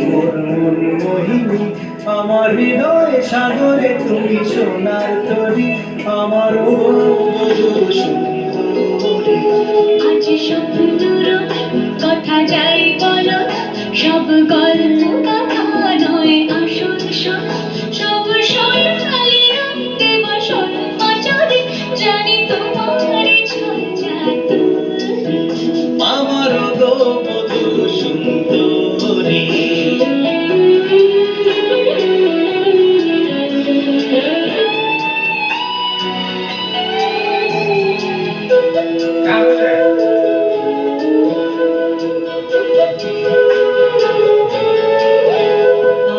মোর মন মোহিনী, আমার হৃদয় সাগরে তুমি সোনার তরী, আমার সুন্দরী। আজ স্বপ্নর কথা যাই বলো, সব গল্প কথা নয় আসল শোনো, সব সোনালি রঙে বসন মাঝারে, জানি তোমার ছল জাদু। আমার গো বধূ সুন্দরী।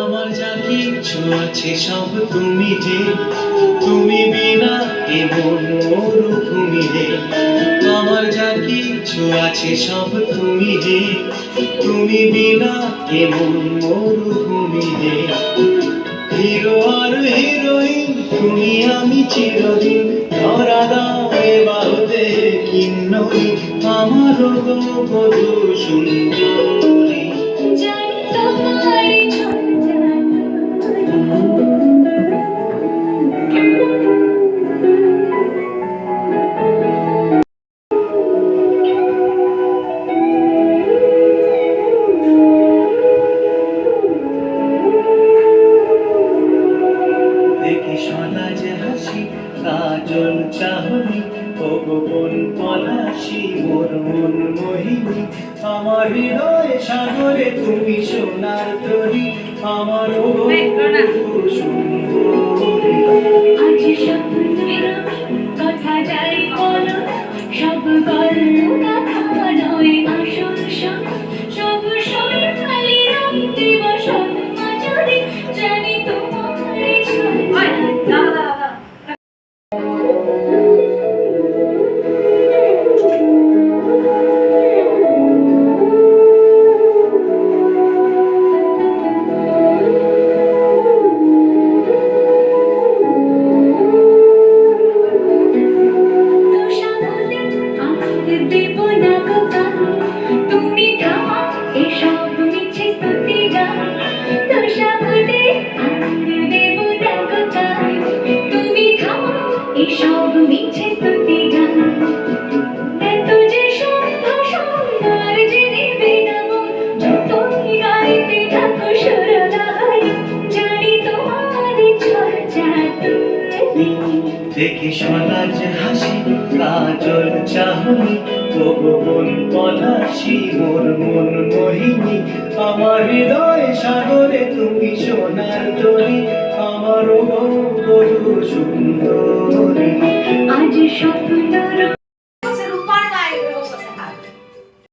আমার যা কিছু আছে সব তুমি যে, তুমি বিনা এ মন মরুভূমি রে। আমার যা কিছু আছে সব তুমি যে, তুমি বিনা এ মন মরুভূমি রে। হিরো আর হিরোইন তুমি আমি চিরদিন, ধরা দাও এ বাহুতে কিন্নরি, আমার গো বধূ সুন্দরী। জানি তোমার ছল জাদু। দেখি সলাজ হাসি কাজল চাহনি, ও গোপন পলাশি মোর মন মোহিনী, আমার হৃদয় সাগরে তুমি সোনার তরী, আমার সুন্দরী। আজ স্বপ্নর কথা যাই বলো, সব গল্প কথা নয় আসল শোনো, সব সোনালি রঙে বসন মাঝারে, জানি তোমার ছল জাদু। দেব না গো গান, তুমি থামো এসব মিছে স্তুতি গান। তোষা বলে আর দেব না গো গান, তুমি থামো এসব মিছে স্তুতি গান। এত যে সম্ভাষণ আর যে নেবে না মন, যতই গাইতে থাকো সুরলাহার, জানি তোমার ছল জাদু। দেখি সলাজ হাসি কাজল চাহনি, ও গোপন পলাশি মোর মন মোহিনী, আমার হৃদয় সাগরে তুমি সোনার তরী, আমার গো বধূ সুন্দরী। আজ স্বপ্নর